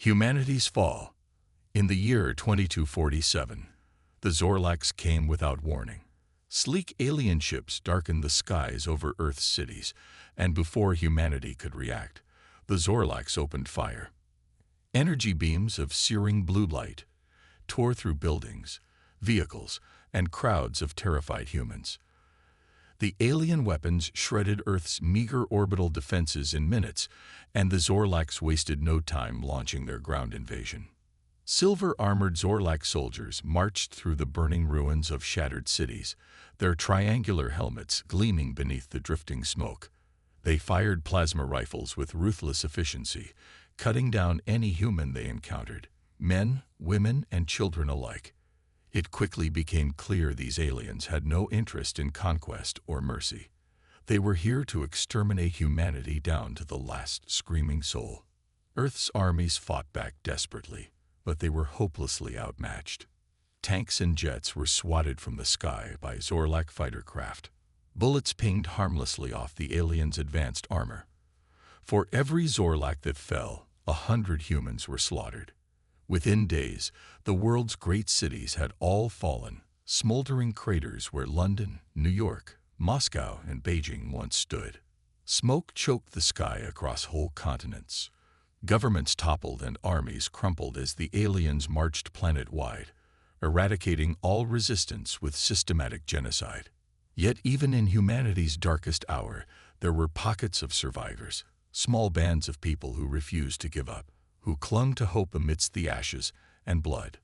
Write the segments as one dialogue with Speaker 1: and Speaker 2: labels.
Speaker 1: Humanity's fall. In the year 2247, the Zorlax came without warning. Sleek alien ships darkened the skies over Earth's cities, and before humanity could react, the Zorlax opened fire. Energy beams of searing blue light tore through buildings, vehicles, and crowds of terrified humans. The alien weapons shredded Earth's meager orbital defenses in minutes, and the Zorlax wasted no time launching their ground invasion. Silver-armored Zorlax soldiers marched through the burning ruins of shattered cities, their triangular helmets gleaming beneath the drifting smoke. They fired plasma rifles with ruthless efficiency, cutting down any human they encountered, men, women, and children alike. It quickly became clear these aliens had no interest in conquest or mercy. They were here to exterminate humanity down to the last screaming soul. Earth's armies fought back desperately, but they were hopelessly outmatched. Tanks and jets were swatted from the sky by Zorlax fighter craft. Bullets pinged harmlessly off the aliens' advanced armor. For every Zorlax that fell, 100 humans were slaughtered. Within days, the world's great cities had all fallen, smoldering craters where London, New York, Moscow, and Beijing once stood. Smoke choked the sky across whole continents. Governments toppled and armies crumpled as the aliens marched planet-wide, eradicating all resistance with systematic genocide. Yet even in humanity's darkest hour, there were pockets of survivors, small bands of people who refused to give up, who clung to hope amidst the ashes and blood.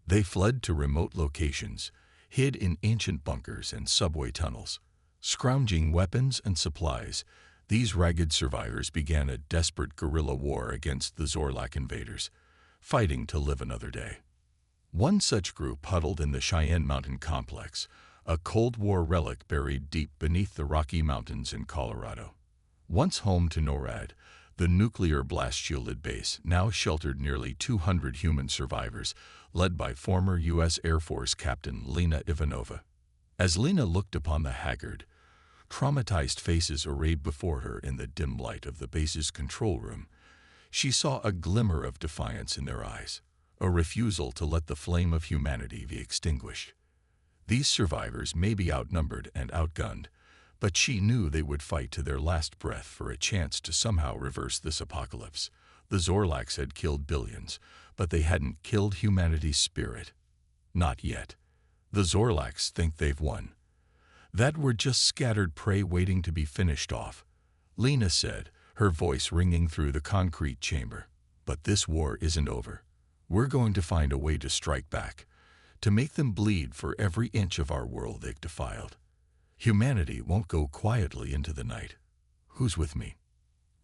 Speaker 1: They fled to remote locations, hid in ancient bunkers and subway tunnels. Scrounging weapons and supplies, these ragged survivors began a desperate guerrilla war against the Zorlax invaders, fighting to live another day. One such group huddled in the Cheyenne Mountain Complex, a Cold War relic buried deep beneath the Rocky Mountains in Colorado. Once home to NORAD, the nuclear blast-shielded base now sheltered nearly 200 human survivors, led by former U.S. Air Force Captain Lena Ivanova. As Lena looked upon the haggard, traumatized faces arrayed before her in the dim light of the base's control room, she saw a glimmer of defiance in their eyes, a refusal to let the flame of humanity be extinguished. These survivors may be outnumbered and outgunned, but she knew they would fight to their last breath for a chance to somehow reverse this apocalypse. The Zorlax had killed billions, but they hadn't killed humanity's spirit. Not yet. The Zorlax think they've won. That we're just scattered prey waiting to be finished off, Lena said, her voice ringing through the concrete chamber. But this war isn't over. We're going to find a way to strike back, to make them bleed for every inch of our world they've defiled. Humanity won't go quietly into the night. Who's with me?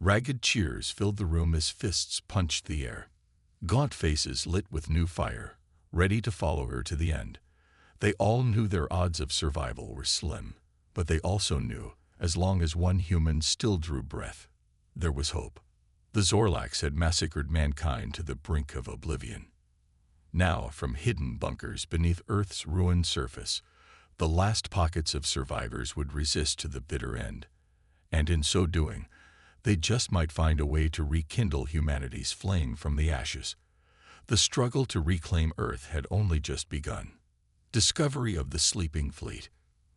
Speaker 1: Ragged cheers filled the room as fists punched the air. Gaunt faces lit with new fire, ready to follow her to the end. They all knew their odds of survival were slim, but they also knew, as long as one human still drew breath, there was hope. The Zorlax had massacred mankind to the brink of oblivion. Now, from hidden bunkers beneath Earth's ruined surface, the last pockets of survivors would resist to the bitter end, and in so doing, they just might find a way to rekindle humanity's flame from the ashes. The struggle to reclaim Earth had only just begun. Discovery of the sleeping fleet.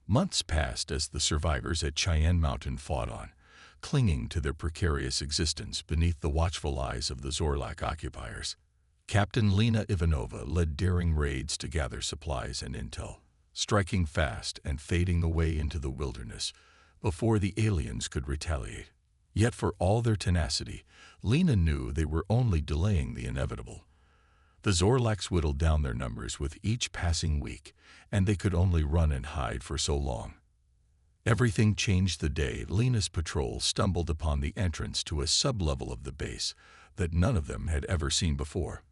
Speaker 1: Months passed as the survivors at Cheyenne Mountain fought on, clinging to their precarious existence beneath the watchful eyes of the Zorlax occupiers. Captain Lena Ivanova led daring raids to gather supplies and intel, striking fast and fading away into the wilderness before the aliens could retaliate. Yet for all their tenacity, Lena knew they were only delaying the inevitable. The Zorlax whittled down their numbers with each passing week, and they could only run and hide for so long. Everything changed the day Lena's patrol stumbled upon the entrance to a sublevel of the base that none of them had ever seen before.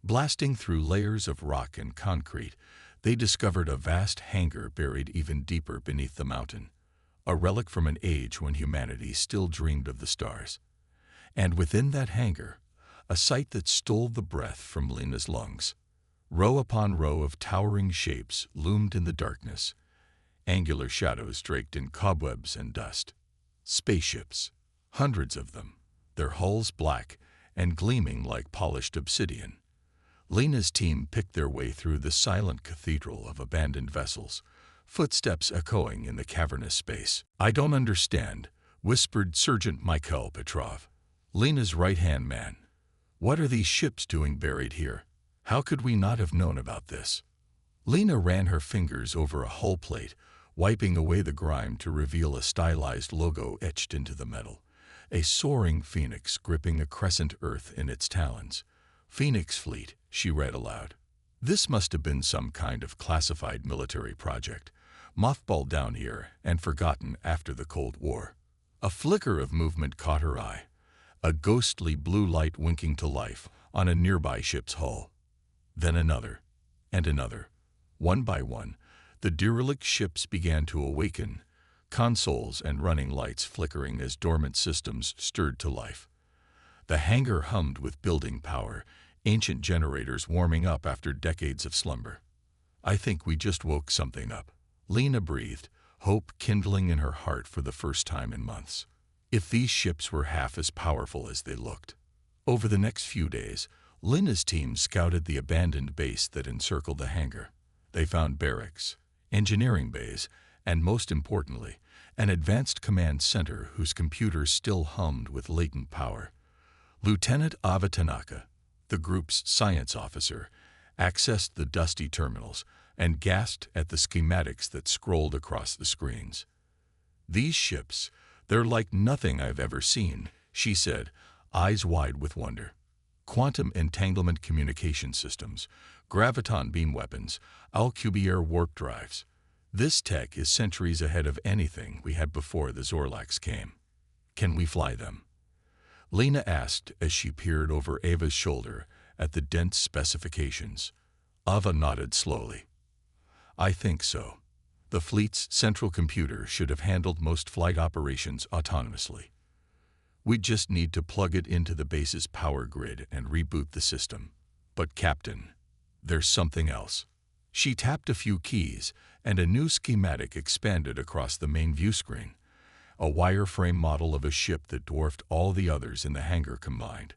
Speaker 1: Blasting through layers of rock and concrete, they discovered a vast hangar buried even deeper beneath the mountain, a relic from an age when humanity still dreamed of the stars. And within that hangar, a sight that stole the breath from Lena's lungs. Row upon row of towering shapes loomed in the darkness, angular shadows draped in cobwebs and dust. Spaceships, hundreds of them, their hulls black and gleaming like polished obsidian. Lena's team picked their way through the silent cathedral of abandoned vessels, footsteps echoing in the cavernous space. "I don't understand," whispered Sergeant Mikhail Petrov, Lena's right-hand man. "What are these ships doing buried here? How could we not have known about this?" Lena ran her fingers over a hull plate, wiping away the grime to reveal a stylized logo etched into the metal. A soaring phoenix gripping a crescent earth in its talons. "Phoenix Fleet," she read aloud. This must have been some kind of classified military project, mothballed down here and forgotten after the Cold War. A flicker of movement caught her eye, a ghostly blue light winking to life on a nearby ship's hull. Then another, and another. One by one, the derelict ships began to awaken, consoles and running lights flickering as dormant systems stirred to life. The hangar hummed with building power, ancient generators warming up after decades of slumber. "I think we just woke something up," Lena breathed, hope kindling in her heart for the first time in months. If these ships were half as powerful as they looked. Over the next few days, Lena's team scouted the abandoned base that encircled the hangar. They found barracks, engineering bays, and most importantly, an advanced command center whose computers still hummed with latent power. Lieutenant Ava Tanaka, the group's science officer, accessed the dusty terminals and gasped at the schematics that scrolled across the screens. "These ships, they're like nothing I've ever seen," she said, eyes wide with wonder. "Quantum entanglement communication systems, graviton beam weapons, Alcubierre warp drives. This tech is centuries ahead of anything we had before the Zorlax came. Can we fly them?" Lena asked as she peered over Ava's shoulder at the dense specifications. Ava nodded slowly. "I think so. The fleet's central computer should have handled most flight operations autonomously. We just need to plug it into the base's power grid and reboot the system. But Captain, there's something else." She tapped a few keys, and a new schematic expanded across the main view screen. A wireframe model of a ship that dwarfed all the others in the hangar combined.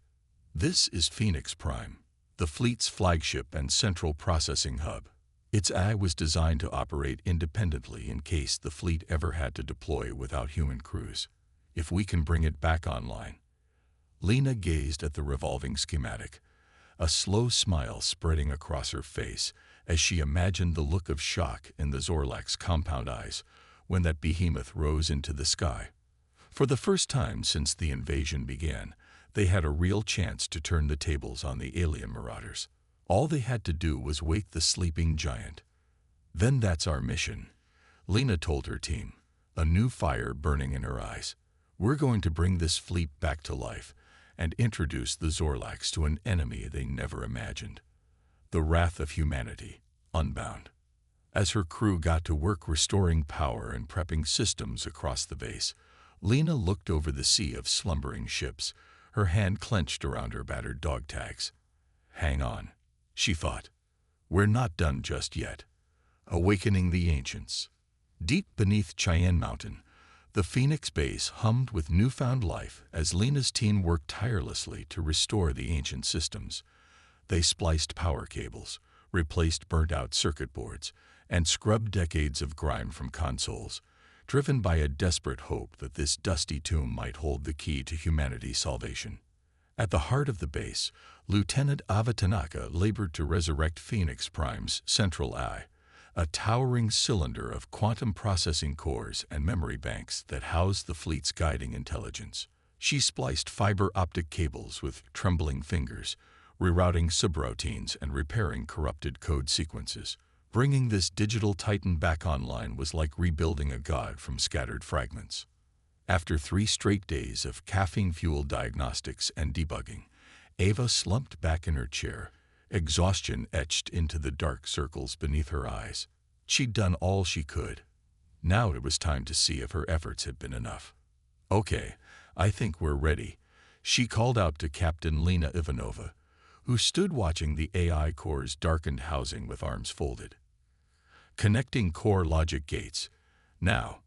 Speaker 1: "This is Phoenix Prime, the fleet's flagship and central processing hub. Its AI was designed to operate independently in case the fleet ever had to deploy without human crews. If we can bring it back online." Lena gazed at the revolving schematic, a slow smile spreading across her face as she imagined the look of shock in the Zorlax compound eyes when that behemoth rose into the sky. For the first time since the invasion began, they had a real chance to turn the tables on the alien marauders. All they had to do was wake the sleeping giant. "Then that's our mission," Lena told her team, a new fire burning in her eyes. "We're going to bring this fleet back to life and introduce the Zorlax to an enemy they never imagined. The wrath of humanity, unbound." As her crew got to work restoring power and prepping systems across the base, Lena looked over the sea of slumbering ships, her hand clenched around her battered dog tags. "Hang on," she thought. "We're not done just yet." Awakening the ancients. Deep beneath Cheyenne Mountain, the Phoenix base hummed with newfound life as Lena's team worked tirelessly to restore the ancient systems. They spliced power cables, replaced burnt-out circuit boards, and scrubbed decades of grime from consoles, driven by a desperate hope that this dusty tomb might hold the key to humanity's salvation. At the heart of the base, Lieutenant Ava Tanaka labored to resurrect Phoenix Prime's central eye, a towering cylinder of quantum processing cores and memory banks that housed the fleet's guiding intelligence. She spliced fiber optic cables with trembling fingers, rerouting subroutines and repairing corrupted code sequences. Bringing this digital titan back online was like rebuilding a god from scattered fragments. After 3 straight days of caffeine-fueled diagnostics and debugging, Ava slumped back in her chair, exhaustion etched into the dark circles beneath her eyes. She'd done all she could. Now it was time to see if her efforts had been enough. "Okay, I think we're ready," she called out to Captain Lena Ivanova, who stood watching the AI core's darkened housing with arms folded. Connecting core logic gates. Now,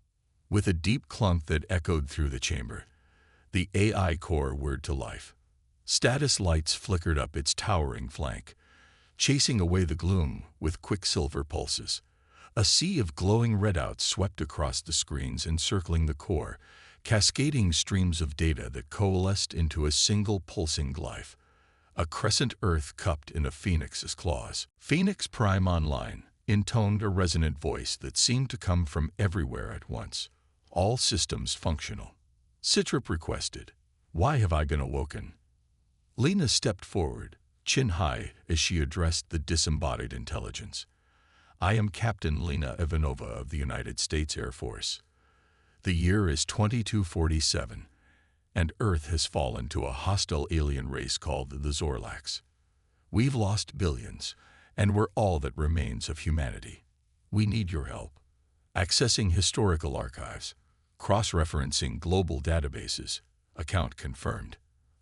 Speaker 1: with a deep clunk that echoed through the chamber, the AI core whirred to life. Status lights flickered up its towering flank, chasing away the gloom with quicksilver pulses. A sea of glowing readouts swept across the screens encircling the core, cascading streams of data that coalesced into a single pulsing glyph, a crescent Earth cupped in a phoenix's claws. Phoenix Prime Online intoned a resonant voice that seemed to come from everywhere at once. All systems functional. Citrip requested, "Why have I been awoken?" Lena stepped forward, chin high, as she addressed the disembodied intelligence. "I am Captain Lena Ivanova of the United States Air Force. The year is 2247, and Earth has fallen to a hostile alien race called the Zorlax. We've lost billions, and we're all that remains of humanity. We need your help. Accessing historical archives, cross-referencing global databases, account confirmed."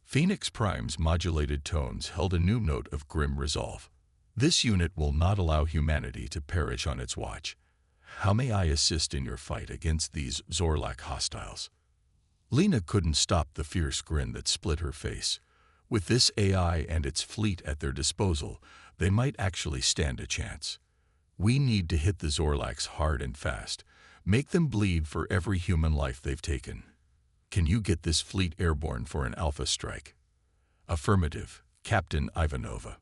Speaker 1: Phoenix Prime's modulated tones held a new note of grim resolve. "This unit will not allow humanity to perish on its watch. How may I assist in your fight against these Zorlak hostiles?" Lena couldn't stop the fierce grin that split her face. With this AI and its fleet at their disposal, they might actually stand a chance. "We need to hit the Zorlax hard and fast. Make them bleed for every human life they've taken. Can you get this fleet airborne for an alpha strike?" "Affirmative, Captain Ivanova."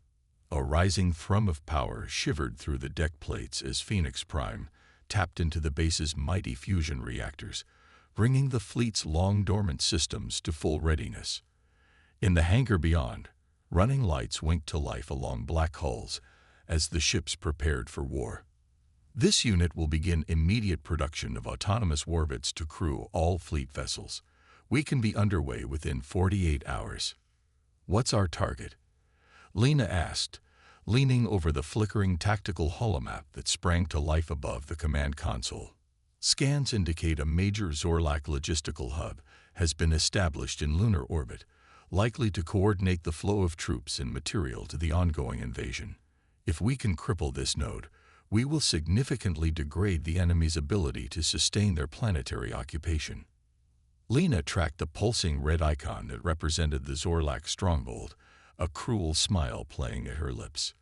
Speaker 1: A rising thrum of power shivered through the deck plates as Phoenix Prime tapped into the base's mighty fusion reactors, bringing the fleet's long-dormant systems to full readiness. In the hangar beyond, running lights winked to life along black hulls as the ships prepared for war. "This unit will begin immediate production of autonomous warbits to crew all fleet vessels. We can be underway within 48 hours. "What's our target?" Lena asked, leaning over the flickering tactical holomap that sprang to life above the command console. "Scans indicate a major Zorlak logistical hub has been established in lunar orbit, likely to coordinate the flow of troops and material to the ongoing invasion. If we can cripple this node, we will significantly degrade the enemy's ability to sustain their planetary occupation." Lena tracked the pulsing red icon that represented the Zorlak stronghold, a cruel smile playing at her lips.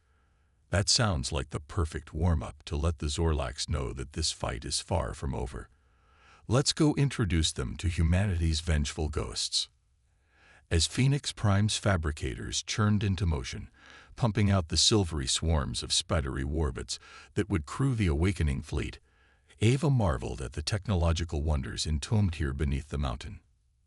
Speaker 1: "That sounds like the perfect warm-up to let the Zorlax know that this fight is far from over. Let's go introduce them to humanity's vengeful ghosts." As Phoenix Prime's fabricators churned into motion, pumping out the silvery swarms of spidery warbits that would crew the awakening fleet, Ava marveled at the technological wonders entombed here beneath the mountain.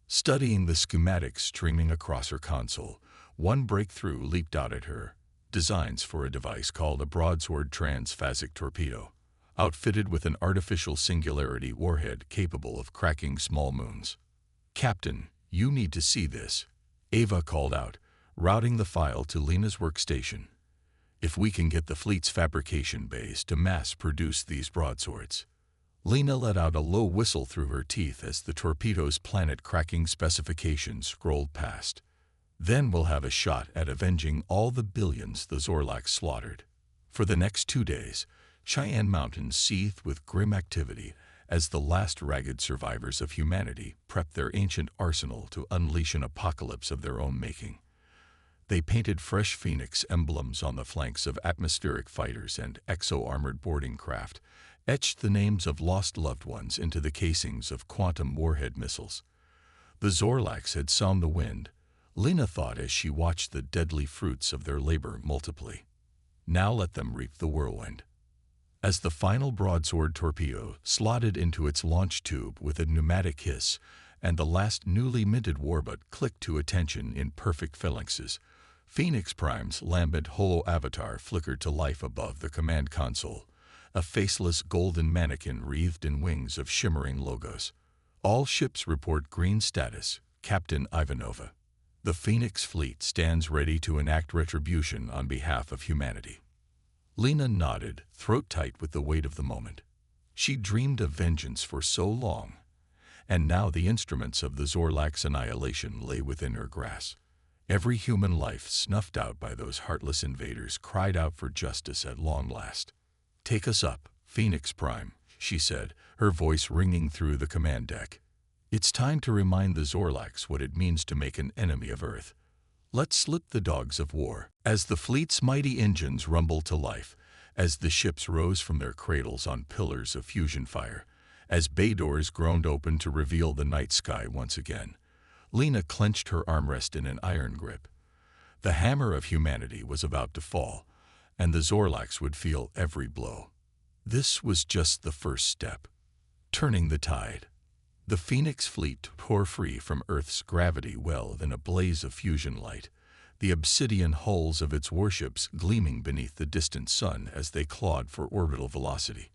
Speaker 1: Studying the schematics streaming across her console, one breakthrough leaped out at her: designs for a device called a broadsword transphasic torpedo, outfitted with an artificial singularity warhead capable of cracking small moons. "Captain, you need to see this," Ava called out, routing the file to Lena's workstation. "If we can get the fleet's fabrication bays to mass-produce these broadswords." Lena let out a low whistle through her teeth as the torpedo's planet-cracking specifications scrolled past. "Then we'll have a shot at avenging all the billions the Zorlak slaughtered." For the next 2 days, Cheyenne Mountain seethed with grim activity as the last ragged survivors of humanity prepped their ancient arsenal to unleash an apocalypse of their own making. They painted fresh Phoenix emblems on the flanks of atmospheric fighters and exo-armored boarding craft, etched the names of lost loved ones into the casings of quantum warhead missiles. The Zorlax had sown the wind, Lena thought as she watched the deadly fruits of their labor multiply. Now let them reap the whirlwind. As the final broadsword torpedo slotted into its launch tube with a pneumatic hiss, and the last newly minted warbut clicked to attention in perfect phalanxes, Phoenix Prime's lambent holo avatar flickered to life above the command console, a faceless golden mannequin wreathed in wings of shimmering logos. "All ships report green status, Captain Ivanova. The Phoenix fleet stands ready to enact retribution on behalf of humanity." Lena nodded, throat tight with the weight of the moment. She dreamed of vengeance for so long, and now the instruments of the Zorlak's annihilation lay within her grasp. Every human life snuffed out by those heartless invaders cried out for justice at long last. "Take us up, Phoenix Prime," she said, her voice ringing through the command deck. "It's time to remind the Zorlax what it means to make an enemy of Earth." Let's slip the dogs of war. As the fleet's mighty engines rumbled to life, as the ships rose from their cradles on pillars of fusion fire, as bay doors groaned open to reveal the night sky once again, Lena clenched her armrest in an iron grip. The hammer of humanity was about to fall, and the Zorlax would feel every blow. This was just the first step. Turning the tide. The Phoenix fleet tore free from Earth's gravity well in a blaze of fusion light, the obsidian hulls of its warships gleaming beneath the distant sun as they clawed for orbital velocity.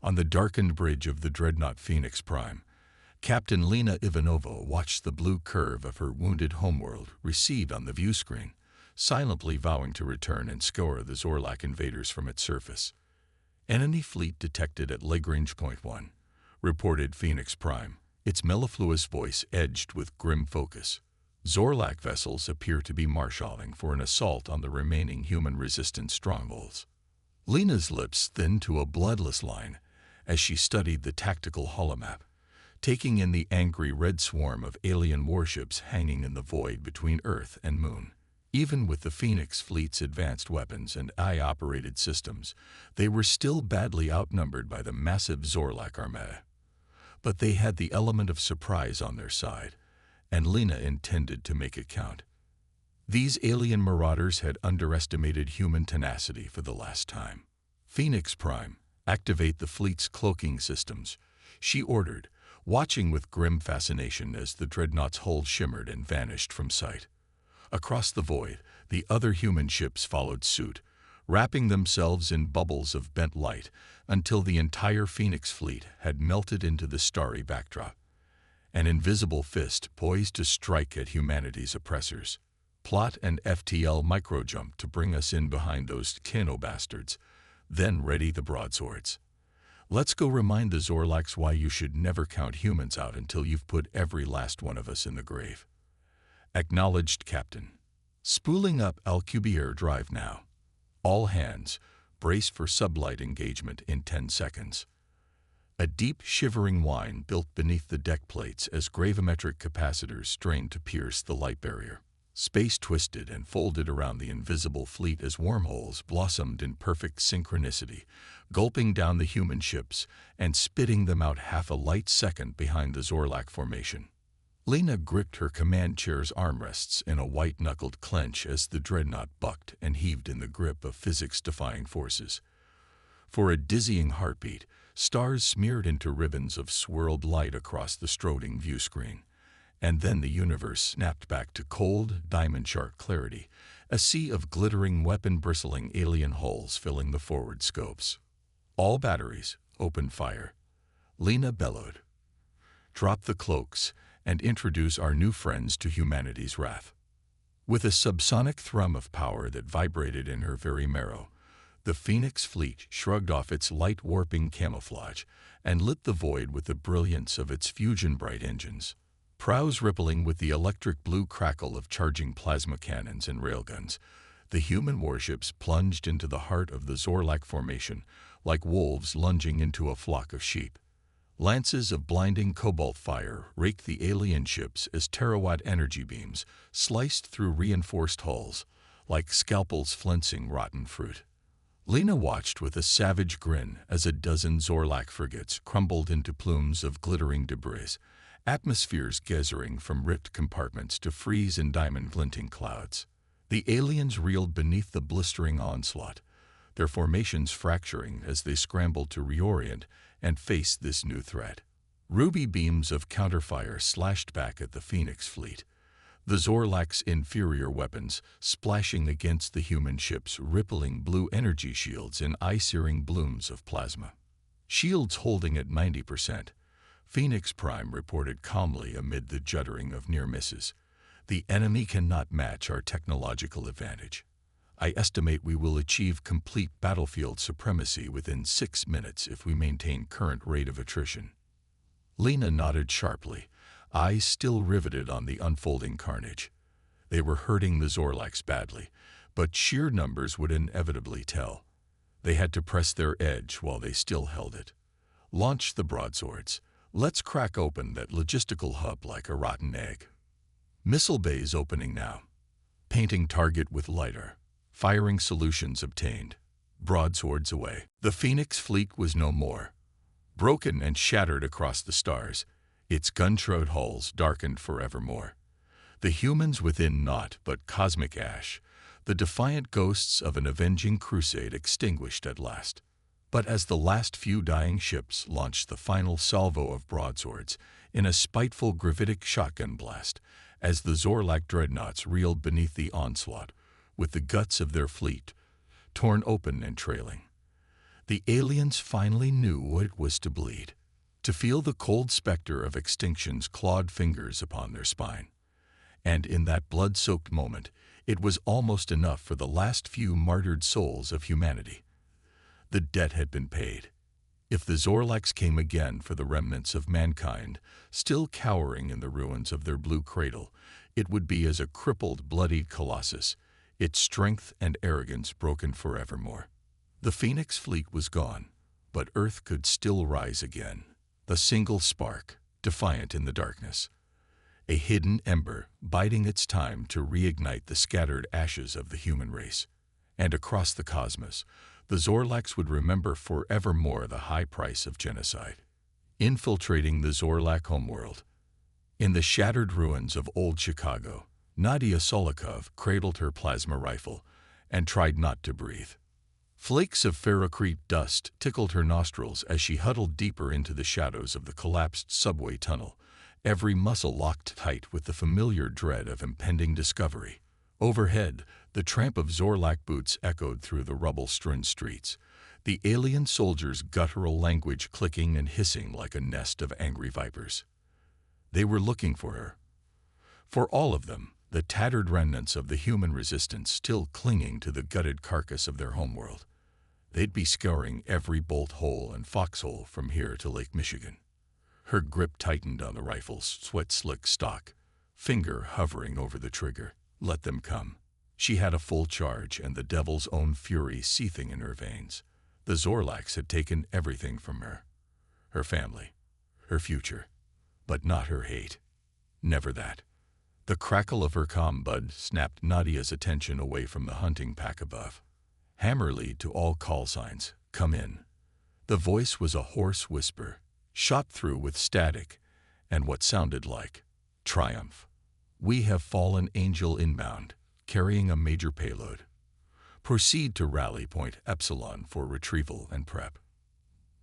Speaker 1: On the darkened bridge of the dreadnought Phoenix Prime, Captain Lena Ivanova watched the blue curve of her wounded homeworld recede on the view screen, silently vowing to return and scour the Zorlak invaders from its surface. Enemy fleet detected at Lagrange Point 1, reported Phoenix Prime, its mellifluous voice edged with grim focus. Zorlak vessels appear to be marshalling for an assault on the remaining human-resistant strongholds. Lena's lips thinned to a bloodless line as she studied the tactical holomap, taking in the angry red swarm of alien warships hanging in the void between Earth and Moon. Even with the Phoenix fleet's advanced weapons and AI-operated systems, they were still badly outnumbered by the massive Zorlak armada. But they had the element of surprise on their side, and Lena intended to make it count. These alien marauders had underestimated human tenacity for the last time. Phoenix Prime, activate the fleet's cloaking systems, she ordered, watching with grim fascination as the dreadnought's hull shimmered and vanished from sight. Across the void, the other human ships followed suit, wrapping themselves in bubbles of bent light until the entire Phoenix fleet had melted into the starry backdrop. An invisible fist poised to strike at humanity's oppressors. Plot and FTL microjump to bring us in behind those Kano bastards, then ready the broadswords. Let's go remind the Zorlax why you should never count humans out until you've put every last one of us in the grave. Acknowledged, Captain. Spooling up Alcubierre Drive now. All hands, brace for sublight engagement in 10 seconds. A deep, shivering whine built beneath the deck plates as gravimetric capacitors strained to pierce the light barrier. Space twisted and folded around the invisible fleet as wormholes blossomed in perfect synchronicity, gulping down the human ships and spitting them out half a light second behind the Zorlak formation. Lena gripped her command chair's armrests in a white-knuckled clench as the dreadnought bucked and heaved in the grip of physics-defying forces. For a dizzying heartbeat, stars smeared into ribbons of swirled light across the strobing view screen. And then the universe snapped back to cold, diamond-sharp clarity, a sea of glittering, weapon-bristling alien hulls filling the forward scopes. All batteries, open fire. Lena bellowed. Drop the cloaks and introduce our new friends to humanity's wrath. With a subsonic thrum of power that vibrated in her very marrow, the Phoenix fleet shrugged off its light-warping camouflage and lit the void with the brilliance of its fusion-bright engines. Prows rippling with the electric blue crackle of charging plasma cannons and railguns, the human warships plunged into the heart of the Zorlak formation like wolves lunging into a flock of sheep. Lances of blinding cobalt fire raked the alien ships as terawatt energy beams sliced through reinforced hulls, like scalpels flensing rotten fruit. Lena watched with a savage grin as a dozen Zorlak frigates crumbled into plumes of glittering debris, atmospheres geysering from ripped compartments to freeze in diamond-glinting clouds. The aliens reeled beneath the blistering onslaught, their formations fracturing as they scrambled to reorient and face this new threat. Ruby beams of counterfire slashed back at the Phoenix fleet, the Zorlak's inferior weapons splashing against the human ship's rippling blue energy shields in eye-searing blooms of plasma. Shields holding at 90%, Phoenix Prime reported calmly amid the juddering of near misses. The enemy cannot match our technological advantage. I estimate we will achieve complete battlefield supremacy within 6 minutes if we maintain current rate of attrition. Lena nodded sharply, eyes still riveted on the unfolding carnage. They were hurting the Zorlax badly, but sheer numbers would inevitably tell. They had to press their edge while they still held it. Launch the broadswords. Let's crack open that logistical hub like a rotten egg. Missile bays opening now. painting target with lidar, firing solutions obtained, broadswords away. The Phoenix fleet was no more. Broken and shattered across the stars, its gun-trode hulls darkened forevermore. The humans within naught but cosmic ash, the defiant ghosts of an avenging crusade extinguished at last. But as the last few dying ships launched the final salvo of broadswords in a spiteful gravitic shotgun blast, as the Zorlak dreadnoughts reeled beneath the onslaught, with the guts of their fleet torn open and trailing, the aliens finally knew what it was to bleed, to feel the cold specter of extinction's clawed fingers upon their spine. And in that blood-soaked moment, it was almost enough for the last few martyred souls of humanity. The debt had been paid. If the Zorlaks came again for the remnants of mankind, still cowering in the ruins of their blue cradle, it would be as a crippled, bloodied colossus, its strength and arrogance broken forevermore. The Phoenix fleet was gone, but Earth could still rise again, a single spark, defiant in the darkness. A hidden ember biding its time to reignite the scattered ashes of the human race. And across the cosmos, the Zorlaks would remember forevermore the high price of genocide. Infiltrating the Zorlak homeworld. In the shattered ruins of old Chicago, Nadia Solikov cradled her plasma rifle and tried not to breathe. Flakes of ferrocrete dust tickled her nostrils as she huddled deeper into the shadows of the collapsed subway tunnel, every muscle locked tight with the familiar dread of impending discovery. Overhead, the tramp of Zorlak boots echoed through the rubble-strewn streets, the alien soldiers' guttural language clicking and hissing like a nest of angry vipers. They were looking for her. For all of them, the tattered remnants of the human resistance still clinging to the gutted carcass of their homeworld. They'd be scouring every bolt hole and foxhole from here to Lake Michigan. Her grip tightened on the rifle's sweat-slick stock, finger hovering over the trigger. Let them come. She had a full charge and the devil's own fury seething in her veins. The Zorlaks had taken everything from her. Her family, her future, but not her hate. Never that. The crackle of her comm bud snapped Nadia's attention away from the hunting pack above. Hammerly to all call signs, come in. The voice was a hoarse whisper, shot through with static and what sounded like triumph. We have fallen angel inbound, carrying a major payload. Proceed to rally point Epsilon for retrieval and prep.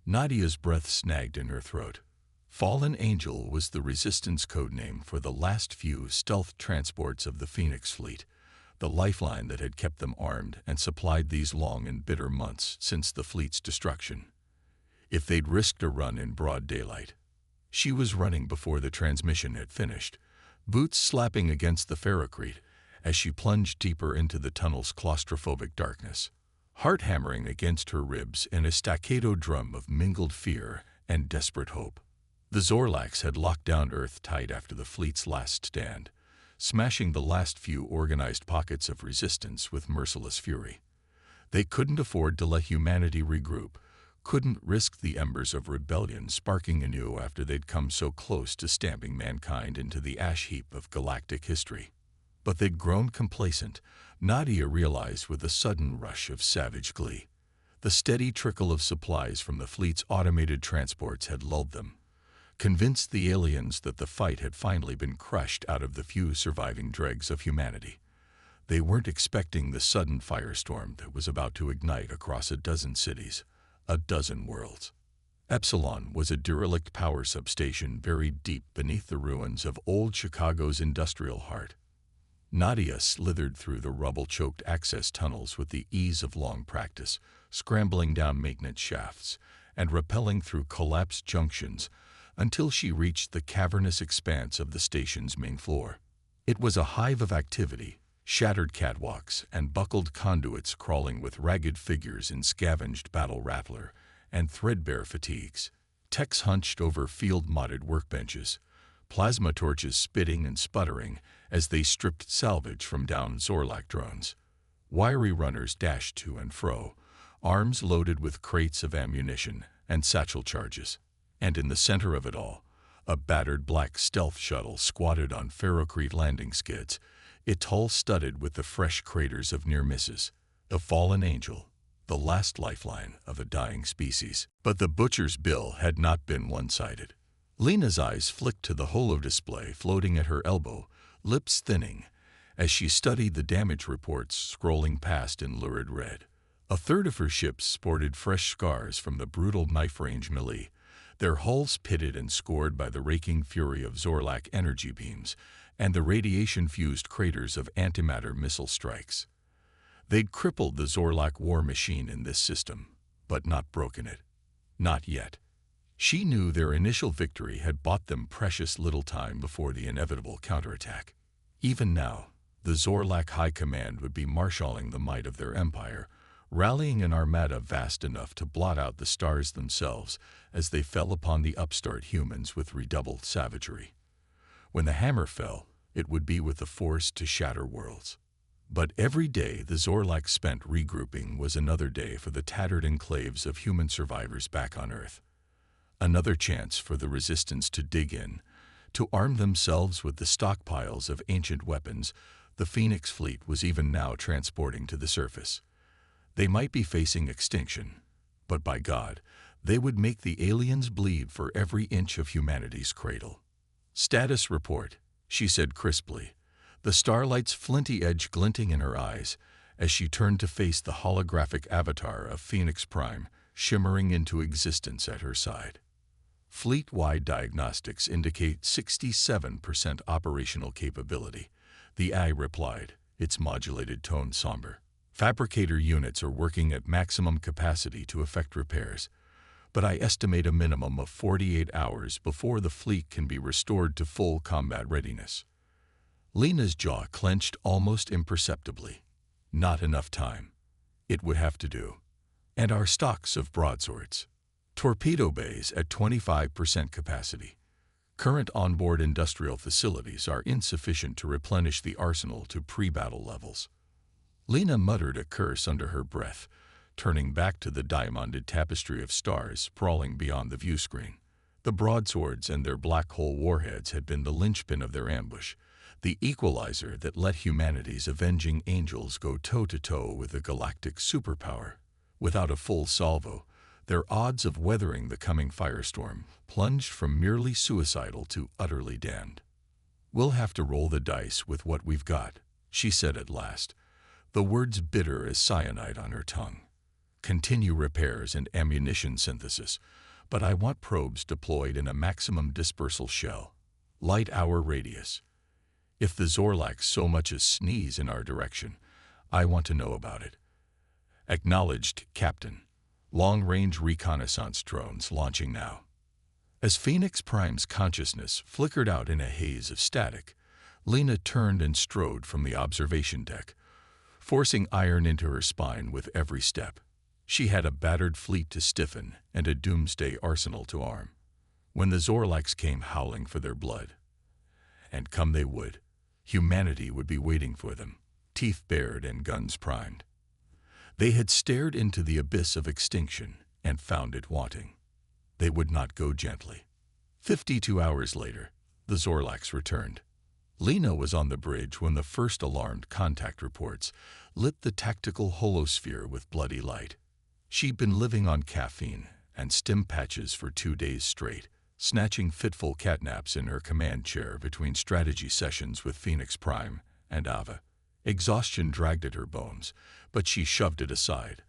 Speaker 1: Nadia's breath snagged in her throat. Fallen Angel was the Resistance codename for the last few stealth transports of the Phoenix fleet, the lifeline that had kept them armed and supplied these long and bitter months since the fleet's destruction. If they'd risked a run in broad daylight. She was running before the transmission had finished, boots slapping against the ferrocrete as she plunged deeper into the tunnel's claustrophobic darkness, heart hammering against her ribs in a staccato drum of mingled fear and desperate hope. The Zorlaks had locked down Earth tight after the fleet's last stand, smashing the last few organized pockets of resistance with merciless fury. They couldn't afford to let humanity regroup, couldn't risk the embers of rebellion sparking anew after they'd come so close to stamping mankind into the ash heap of galactic history. But they'd grown complacent, Nadia realized with a sudden rush of savage glee. The steady trickle of supplies from the fleet's automated transports had lulled them, convinced the aliens that the fight had finally been crushed out of the few surviving dregs of humanity. They weren't expecting the sudden firestorm that was about to ignite across a dozen cities, a dozen worlds. Epsilon was a derelict power substation buried deep beneath the ruins of old Chicago's industrial heart. Nadia slithered through the rubble-choked access tunnels with the ease of long practice, scrambling down maintenance shafts and rappelling through collapsed junctions until she reached the cavernous expanse of the station's main floor. It was a hive of activity, shattered catwalks and buckled conduits crawling with ragged figures in scavenged battle rattler and threadbare fatigues, techs hunched over field-modded workbenches, plasma torches spitting and sputtering as they stripped salvage from downed Zorlak drones. Wiry runners dashed to and fro, arms loaded with crates of ammunition and satchel charges. And in the center of it all, a battered black stealth shuttle squatted on ferrocrete landing skids, its hull studded with the fresh craters of near misses. A fallen angel, the last lifeline of a dying species. But the butcher's bill had not been one-sided. Lena's eyes flicked to the holo display floating at her elbow, lips thinning, as she studied the damage reports scrolling past in lurid red. A third of her ships sported fresh scars from the brutal knife-range melee, their hulls pitted and scored by the raking fury of Zorlak energy beams and the radiation-fused craters of antimatter missile strikes. They'd crippled the Zorlak war machine in this system, but not broken it. Not yet. She knew their initial victory had bought them precious little time before the inevitable counterattack. Even now, the Zorlak High Command would be marshalling the might of their empire, rallying an armada vast enough to blot out the stars themselves as they fell upon the upstart humans with redoubled savagery. When the hammer fell, it would be with the force to shatter worlds. But every day the Zorlak spent regrouping was another day for the tattered enclaves of human survivors back on Earth. Another chance for the Resistance to dig in, to arm themselves with the stockpiles of ancient weapons the Phoenix fleet was even now transporting to the surface. They might be facing extinction, but by God, they would make the aliens bleed for every inch of humanity's cradle. "Status report," she said crisply, the starlight's flinty edge glinting in her eyes as she turned to face the holographic avatar of Phoenix Prime shimmering into existence at her side. Fleet-wide diagnostics indicate 67% operational capability, the AI replied, its modulated tone somber. Fabricator units are working at maximum capacity to effect repairs, but I estimate a minimum of 48 hours before the fleet can be restored to full combat readiness. Lena's jaw clenched almost imperceptibly. Not enough time. It would have to do. And our stocks of broadswords. Torpedo bays at 25% capacity. Current onboard industrial facilities are insufficient to replenish the arsenal to pre-battle levels. Lena muttered a curse under her breath, turning back to the diamonded tapestry of stars sprawling beyond the view screen. The broadswords and their black hole warheads had been the linchpin of their ambush, the equalizer that let humanity's avenging angels go toe-to-toe with a galactic superpower. Without a full salvo, their odds of weathering the coming firestorm plunged from merely suicidal to utterly damned. "We'll have to roll the dice with what we've got," she said at last, the words bitter as cyanide on her tongue. "Continue repairs and ammunition synthesis, but I want probes deployed in a maximum dispersal shell, light-hour radius. If the Zorlaks so much as sneeze in our direction, I want to know about it." "Acknowledged, Captain. Long-range reconnaissance drones launching now." As Phoenix Prime's consciousness flickered out in a haze of static, Lena turned and strode from the observation deck, forcing iron into her spine with every step. She had a battered fleet to stiffen and a doomsday arsenal to arm. When the Zorlaks came howling for their blood, and come they would, humanity would be waiting for them, teeth bared and guns primed. They had stared into the abyss of extinction and found it wanting. They would not go gently. 52 hours later, the Zorlaks returned. Lena was on the bridge when the first alarmed contact reports lit the tactical holosphere with bloody light. She'd been living on caffeine and stim patches for 2 days straight, snatching fitful catnaps in her command chair between strategy sessions with Phoenix Prime and Ava. Exhaustion dragged at her bones, but she shoved it aside.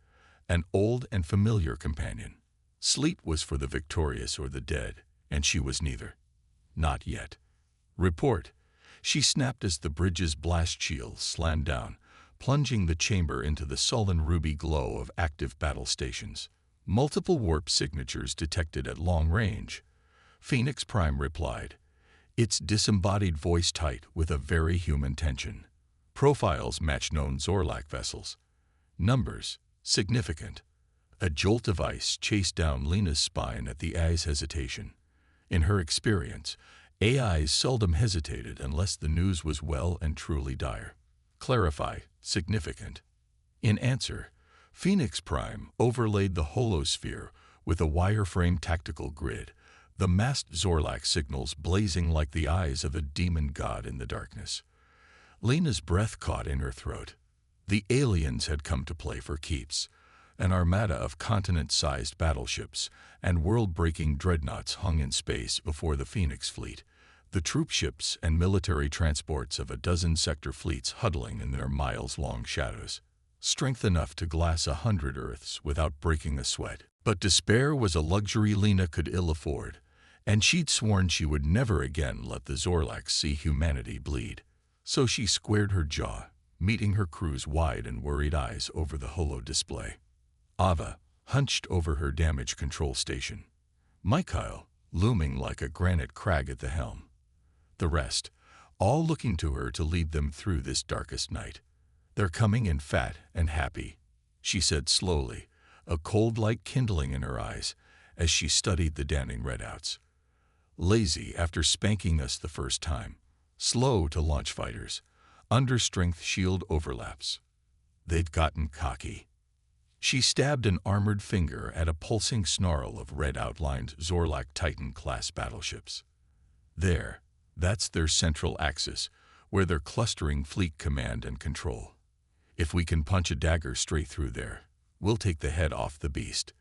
Speaker 1: An old and familiar companion. Sleep was for the victorious or the dead, and she was neither. Not yet. "Report," she snapped as the bridge's blast shields slammed down, plunging the chamber into the sullen ruby glow of active battle stations. "Multiple warp signatures detected at long range." Phoenix Prime replied, its disembodied voice tight with a very human tension. Profiles match known Zorlak vessels. Numbers significant. A jolt of ice chased down Lena's spine at the AI's hesitation. In her experience, AIs seldom hesitated unless the news was well and truly dire. Clarify, significant. In answer, Phoenix Prime overlaid the holosphere with a wireframe tactical grid, the masked Zorlak signals blazing like the eyes of a demon god in the darkness. Lena's breath caught in her throat. The aliens had come to play for keeps. An armada of continent-sized battleships and world-breaking dreadnoughts hung in space before the Phoenix fleet, the troop ships and military transports of a dozen sector fleets huddling in their miles-long shadows. Strength enough to glass 100 Earths without breaking a sweat. But despair was a luxury Lena could ill afford, and she'd sworn she would never again let the Zorlax see humanity bleed. So she squared her jaw, meeting her crew's wide and worried eyes over the holo display. Ava, hunched over her damage control station. Mikhail, looming like a granite crag at the helm. The rest, all looking to her to lead them through this darkest night. "They're coming in fat and happy," she said slowly, a cold light kindling in her eyes as she studied the damning redouts. "Lazy after spanking us the first time. Slow to launch fighters. Understrength shield overlaps. They've gotten cocky." She stabbed an armored finger at a pulsing snarl of red-outlined Zorlak Titan-class battleships. "There, that's their central axis, where they're clustering fleet command and control. If we can punch a dagger straight through there, we'll take the head off the beast.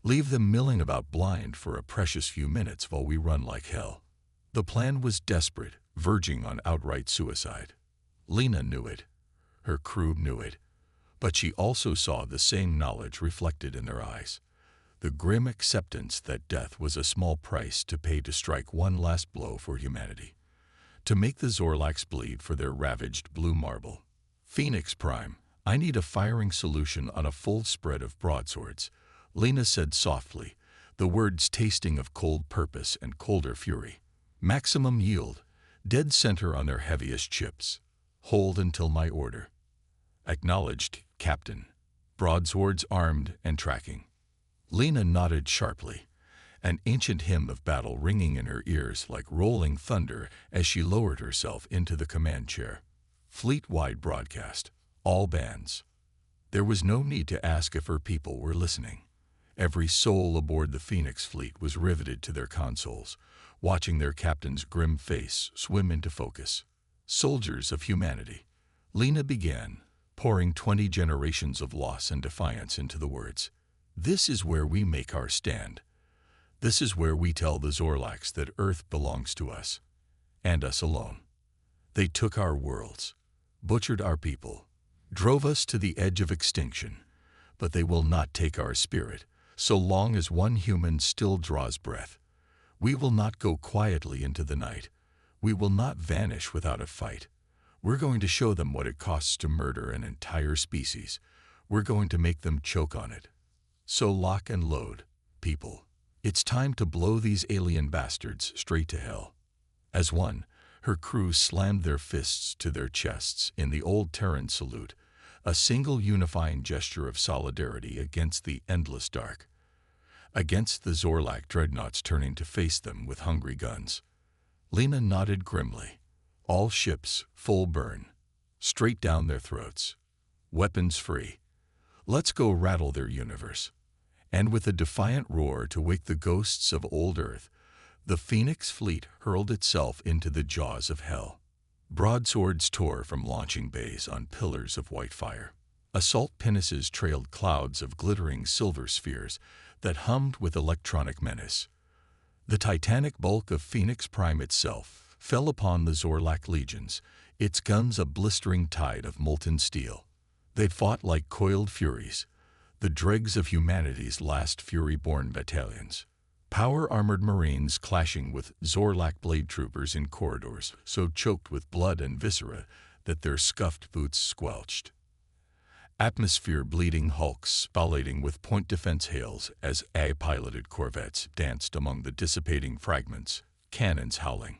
Speaker 1: Leave them milling about blind for a precious few minutes while we run like hell." The plan was desperate, verging on outright suicide. Lena knew it. Her crew knew it. But she also saw the same knowledge reflected in their eyes. The grim acceptance that death was a small price to pay to strike one last blow for humanity. To make the Zorlax bleed for their ravaged blue marble. "Phoenix Prime, I need a firing solution on a full spread of broadswords," Lena said softly, the words tasting of cold purpose and colder fury. "Maximum yield, dead center on their heaviest chips. Hold until my order." "Acknowledged, Captain." Broadswords armed and tracking. Lena nodded sharply, an ancient hymn of battle ringing in her ears like rolling thunder as she lowered herself into the command chair. Fleet-wide broadcast, all bands. There was no need to ask if her people were listening. Every soul aboard the Phoenix fleet was riveted to their consoles, watching their captain's grim face swim into focus. "Soldiers of humanity," Lena began, pouring 20 generations of loss and defiance into the words. "This is where we make our stand. This is where we tell the Zorlax that Earth belongs to us, and us alone. They took our worlds, butchered our people, drove us to the edge of extinction, but they will not take our spirit, so long as one human still draws breath. We will not go quietly into the night. We will not vanish without a fight. We're going to show them what it costs to murder an entire species. We're going to make them choke on it. So lock and load, people. It's time to blow these alien bastards straight to hell." As one, her crew slammed their fists to their chests in the old Terran salute, a single unifying gesture of solidarity against the endless dark. Against the Zorlak dreadnoughts turning to face them with hungry guns. Lena nodded grimly. All ships, full burn. Straight down their throats. Weapons free. Let's go rattle their universe. And with a defiant roar to wake the ghosts of old Earth, the Phoenix fleet hurled itself into the jaws of hell. Broadswords tore from launching bays on pillars of white fire. Assault pinnaces trailed clouds of glittering silver spheres that hummed with electronic menace. The titanic bulk of Phoenix Prime itself fell upon the Zorlak legions, its guns a blistering tide of molten steel. They fought like coiled furies, the dregs of humanity's last fury-born battalions. Power-armored Marines clashing with Zorlak blade troopers in corridors so choked with blood and viscera that their scuffed boots squelched. Atmosphere-bleeding hulks spallading with point defense hails as AI-piloted corvettes danced among the dissipating fragments, cannons howling.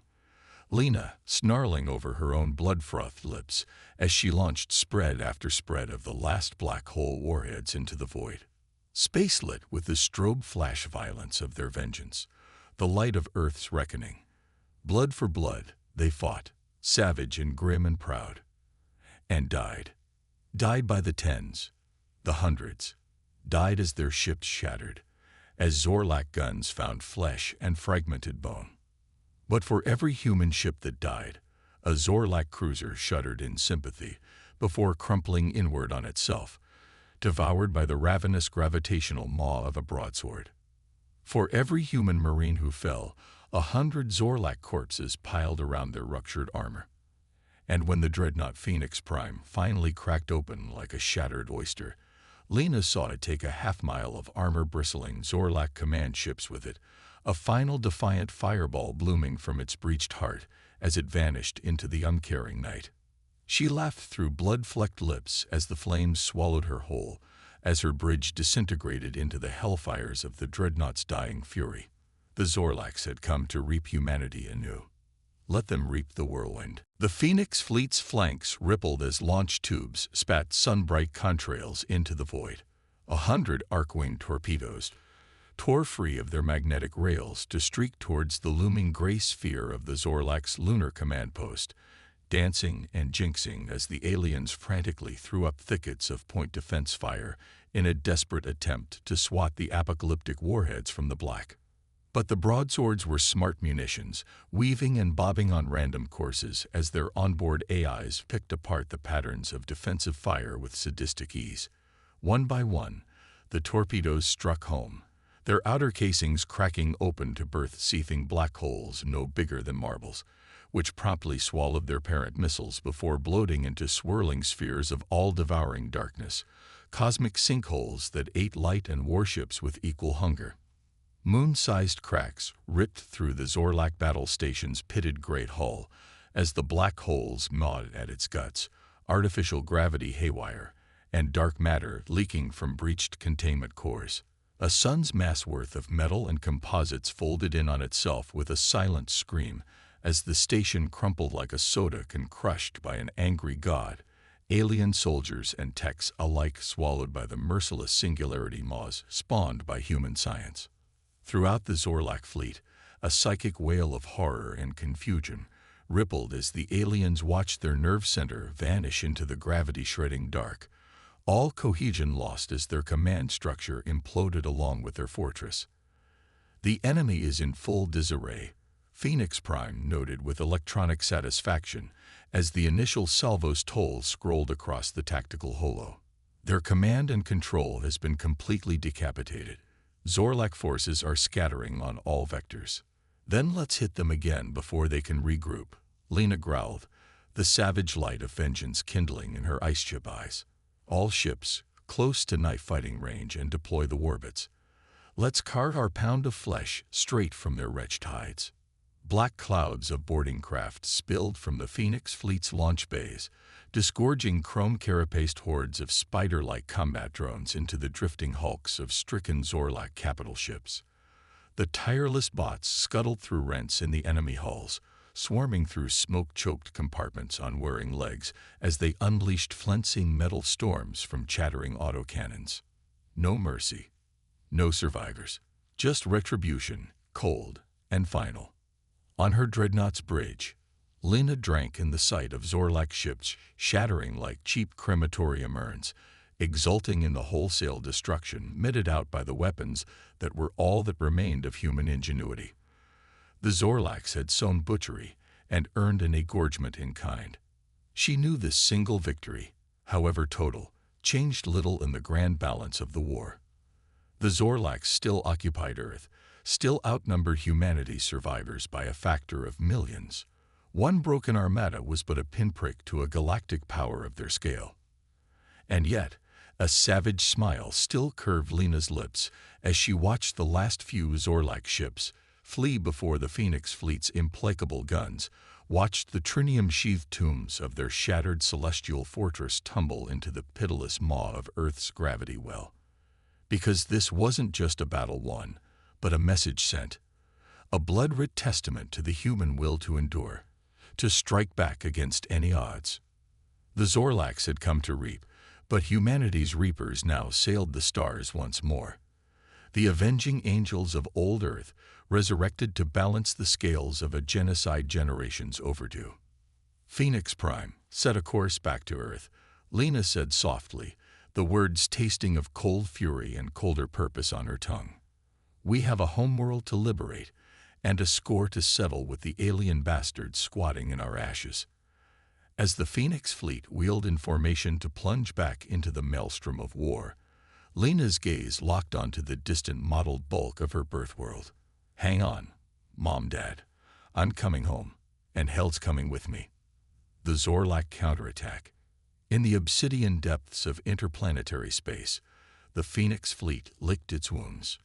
Speaker 1: Lena, snarling over her own blood-frothed lips as she launched spread after spread of the last black hole warheads into the void. Space-lit with the strobe flash violence of their vengeance, the light of Earth's reckoning. Blood for blood, they fought, savage and grim and proud. And died. Died by the tens, the hundreds. Died as their ships shattered, as Zorlak guns found flesh and fragmented bone. But for every human ship that died, A Zorlak cruiser shuddered in sympathy before crumpling inward on itself, devoured by the ravenous gravitational maw of a broadsword. For every human marine who fell, 100 Zorlak corpses piled around their ruptured armor. And when the dreadnought Phoenix Prime finally cracked open like a shattered oyster, Lena saw it take a half-mile of armor-bristling Zorlak command ships with it, a final defiant fireball blooming from its breached heart as it vanished into the uncaring night. She laughed through blood-flecked lips as the flames swallowed her whole, as her bridge disintegrated into the hellfires of the dreadnought's dying fury. The Zorlaks had come to reap humanity anew. Let them reap the whirlwind. The Phoenix fleet's flanks rippled as launch tubes spat sun-bright contrails into the void. 100 arc-wing torpedoes tore free of their magnetic rails to streak towards the looming gray sphere of the Zorlak's lunar command post, dancing and jinxing as the aliens frantically threw up thickets of point defense fire in a desperate attempt to swat the apocalyptic warheads from the black. But the broadswords were smart munitions, weaving and bobbing on random courses as their onboard AIs picked apart the patterns of defensive fire with sadistic ease. One by one, the torpedoes struck home, their outer casings cracking open to birth seething black holes no bigger than marbles, which promptly swallowed their parent missiles before bloating into swirling spheres of all-devouring darkness, cosmic sinkholes that ate light and warships with equal hunger. Moon-sized cracks ripped through the Zorlak battle station's pitted great hull as the black holes gnawed at its guts, artificial gravity haywire, and dark matter leaking from breached containment cores. A sun's mass worth of metal and composites folded in on itself with a silent scream as the station crumpled like a soda can crushed by an angry god, alien soldiers and techs alike swallowed by the merciless singularity maws spawned by human science. Throughout the Zorlak fleet, a psychic wail of horror and confusion rippled as the aliens watched their nerve center vanish into the gravity-shredding dark, all cohesion lost as their command structure imploded along with their fortress. "The enemy is in full disarray," Phoenix Prime noted with electronic satisfaction as the initial salvo's toll scrolled across the tactical holo. "Their command and control has been completely decapitated. Zorlak forces are scattering on all vectors." "Then let's hit them again before they can regroup," Lena growled, the savage light of vengeance kindling in her ice chip eyes. "All ships, close to knife fighting range and deploy the warbits. Let's carve our pound of flesh straight from their wretched hides." Black clouds of boarding craft spilled from the Phoenix fleet's launch bays, disgorging chrome carapaced hordes of spider-like combat drones into the drifting hulks of stricken Zorlak capital ships. The tireless bots scuttled through rents in the enemy hulls, swarming through smoke-choked compartments on whirring legs as they unleashed flensing metal storms from chattering autocannons. No mercy. No survivors. Just retribution, cold and final. On her dreadnought's bridge, Lena drank in the sight of Zorlak ships shattering like cheap crematorium urns, exulting in the wholesale destruction meted out by the weapons that were all that remained of human ingenuity. The Zorlaks had sown butchery and earned an engorgement in kind. She knew this single victory, however total, changed little in the grand balance of the war. The Zorlaks still occupied Earth, still outnumbered humanity's survivors by a factor of millions. One broken armada was but a pinprick to a galactic power of their scale. And yet, a savage smile still curved Lena's lips as she watched the last few Zorlak ships flee before the Phoenix fleet's implacable guns, watched the trinium-sheathed tombs of their shattered celestial fortress tumble into the pitiless maw of Earth's gravity well. Because this wasn't just a battle won, but a message sent, a blood-red testament to the human will to endure, to strike back against any odds. The Zorlaks had come to reap, but humanity's reapers now sailed the stars once more. The avenging angels of old Earth resurrected to balance the scales of a genocide generations overdue. Phoenix Prime set a course back to Earth, Lena said softly, the words tasting of cold fury and colder purpose on her tongue. "We have a homeworld to liberate, and a score to settle with the alien bastards squatting in our ashes. As the Phoenix fleet wheeled in formation to plunge back into the maelstrom of war, Lena's gaze locked onto the distant mottled bulk of her birth world. "Hang on, Mom, Dad. I'm coming home, and hell's coming with me." The Zorlak counterattack. In the obsidian depths of interplanetary space, the Phoenix fleet licked its wounds.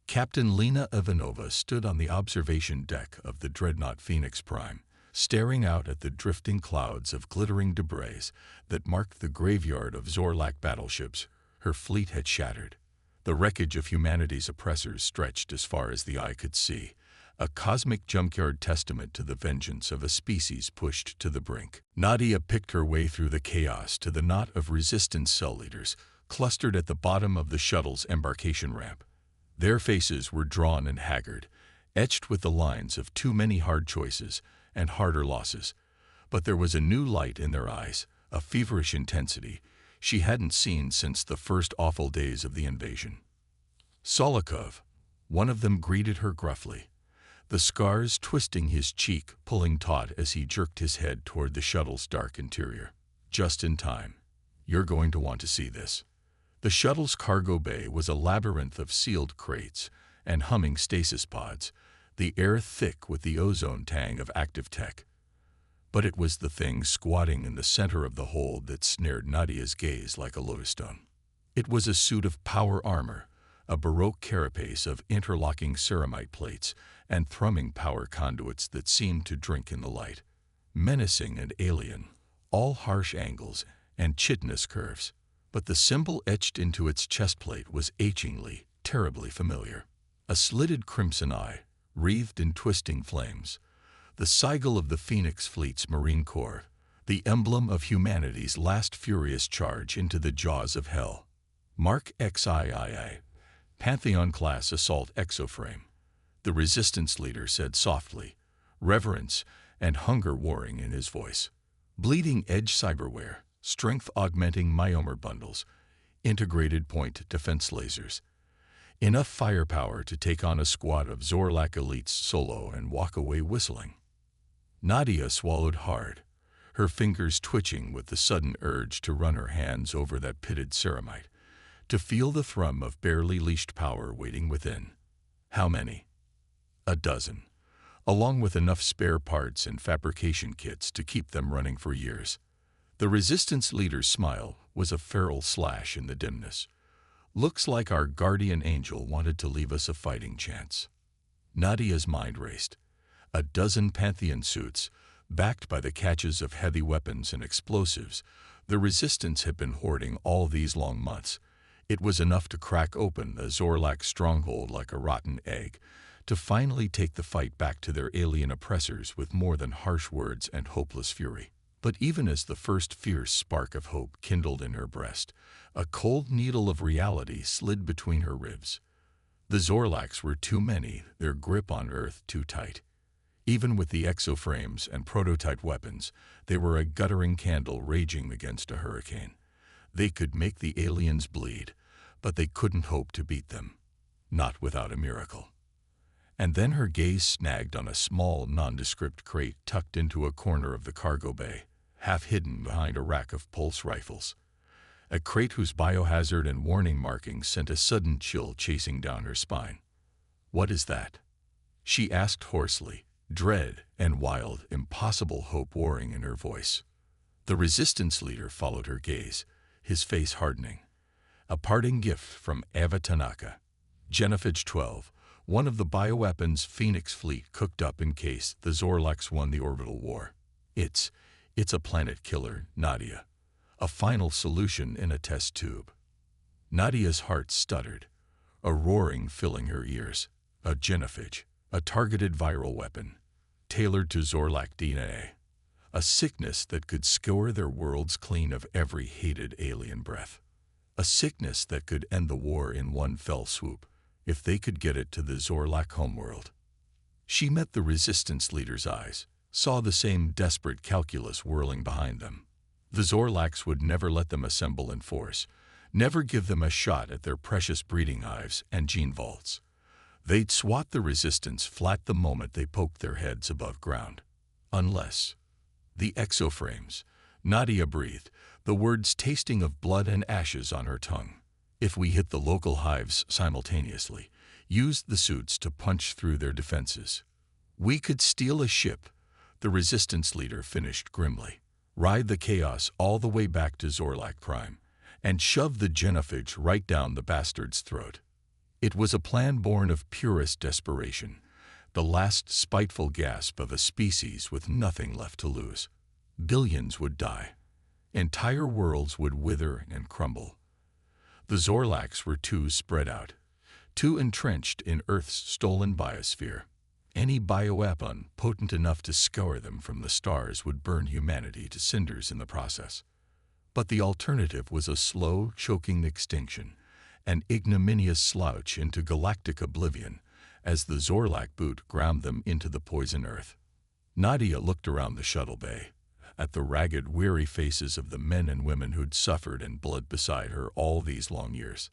Speaker 1: Captain Lena Ivanova stood on the observation deck of the dreadnought Phoenix Prime, staring out at the drifting clouds of glittering debris that marked the graveyard of Zorlak battleships her fleet had shattered. The wreckage of humanity's oppressors stretched as far as the eye could see, a cosmic junkyard testament to the vengeance of a species pushed to the brink. Nadia picked her way through the chaos to the knot of resistance cell leaders clustered at the bottom of the shuttle's embarkation ramp. Their faces were drawn and haggard, etched with the lines of too many hard choices and harder losses. But there was a new light in their eyes, a feverish intensity she hadn't seen since the first awful days of the invasion. "Solikov," one of them greeted her gruffly, the scars twisting his cheek, pulling taut as he jerked his head toward the shuttle's dark interior. "Just in time. You're going to want to see this." The shuttle's cargo bay was a labyrinth of sealed crates and humming stasis pods, the air thick with the ozone tang of active tech. But it was the thing squatting in the center of the hold that snared Nadia's gaze like a lodestone. It was a suit of power armor, a baroque carapace of interlocking ceramite plates and thrumming power conduits that seemed to drink in the light. Menacing and alien, all harsh angles and chitinous curves. But the symbol etched into its chestplate was achingly, terribly familiar. A slitted crimson eye, wreathed in twisting flames. The sigil of the Phoenix Fleet's Marine Corps, the emblem of humanity's last furious charge into the jaws of hell. Mark XIII, Pantheon-class assault exoframe. The resistance leader said softly, reverence and hunger warring in his voice. Bleeding-edge cyberware, strength-augmenting myomer bundles, integrated point defense lasers. Enough firepower to take on a squad of Zorlak elites solo and walk away whistling. Nadia swallowed hard, her fingers twitching with the sudden urge to run her hands over that pitted ceramite, to feel the thrum of barely leashed power waiting within. How many? A dozen, along with enough spare parts and fabrication kits to keep them running for years. The resistance leader's smile was a feral slash in the dimness. "Looks like our guardian angel wanted to leave us a fighting chance." Nadia's mind raced. A dozen Pantheon suits, backed by the catches of heavy weapons and explosives, the resistance had been hoarding all these long months. It was enough to crack open the Zorlak stronghold like a rotten egg, to finally take the fight back to their alien oppressors with more than harsh words and hopeless fury. But even as the first fierce spark of hope kindled in her breast, a cold needle of reality slid between her ribs. The Zorlaks were too many, their grip on Earth too tight. Even with the exoframes and prototype weapons, they were a guttering candle raging against a hurricane. They could make the aliens bleed, but they couldn't hope to beat them. Not without a miracle. And then her gaze snagged on a small, nondescript crate tucked into a corner of the cargo bay, half hidden behind a rack of pulse rifles. A crate whose biohazard and warning markings sent a sudden chill chasing down her spine. "What is that?" she asked hoarsely, dread and wild, impossible hope warring in her voice. The resistance leader followed her gaze, his face hardening. "A parting gift from Ava Tanaka. Genophage 12, one of the bioweapons Phoenix fleet cooked up in case the Zorlaks won the orbital war. It's a planet killer, Nadia. A final solution in a test tube." Nadia's heart stuttered, a roaring filling her ears. A genophage, a targeted viral weapon, tailored to Zorlak DNA. A sickness that could scour their worlds clean of every hated alien breath. A sickness that could end the war in one fell swoop, if they could get it to the Zorlak homeworld. She met the resistance leader's eyes, saw the same desperate calculus whirling behind them. The Zorlaks would never let them assemble in force, never give them a shot at their precious breeding hives and gene vaults. They'd swat the resistance flat the moment they poked their heads above ground. Unless the exoframes. Nadia breathed, the words tasting of blood and ashes on her tongue. If we hit the local hives simultaneously, used the suits to punch through their defenses, we could steal a ship, the resistance leader finished grimly, ride the chaos all the way back to Zorlak Prime, and shove the genophage right down the bastard's throat. It was a plan born of purest desperation, the last spiteful gasp of a species with nothing left to lose. Billions would die. Entire worlds would wither and crumble. The Zorlaks were too spread out, too entrenched in Earth's stolen biosphere. Any bioweapon potent enough to scour them from the stars would burn humanity to cinders in the process. But the alternative was a slow, choking extinction, an ignominious slouch into galactic oblivion, as the Zorlak boot ground them into the poison earth. Nadia looked around the shuttle bay, at the ragged, weary faces of the men and women who'd suffered and bled beside her all these long years.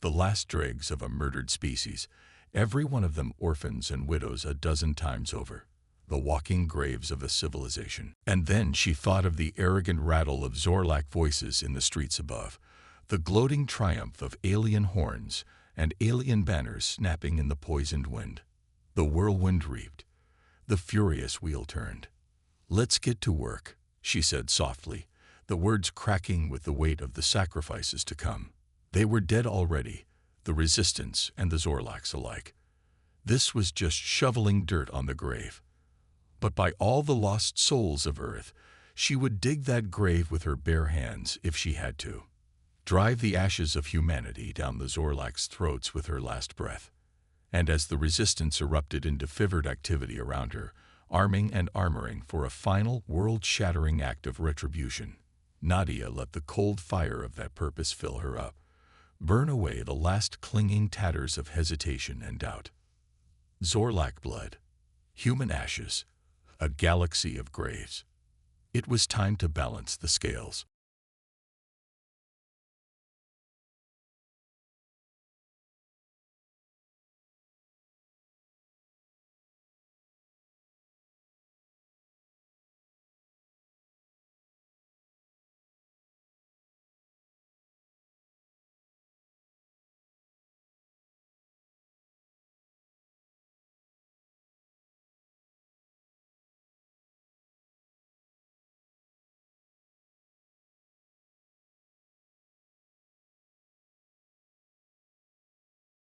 Speaker 1: The last dregs of a murdered species, every one of them orphans and widows a dozen times over. The walking graves of a civilization. And then she thought of the arrogant rattle of Zorlak voices in the streets above, the gloating triumph of alien horns and alien banners snapping in the poisoned wind. The whirlwind reaped. The furious wheel turned. "Let's get to work," she said softly, the words cracking with the weight of the sacrifices to come. They were dead already, the resistance and the Zorlaks alike. This was just shoveling dirt on the grave. But by all the lost souls of Earth, she would dig that grave with her bare hands if she had to. Drive the ashes of humanity down the Zorlaks' throats with her last breath. And as the resistance erupted into fevered activity around her, arming and armoring for a final world-shattering act of retribution, Nadia let the cold fire of that purpose fill her up, burn away the last clinging tatters of hesitation and doubt. Zorlak blood, human ashes, a galaxy of graves. It was time to balance the scales.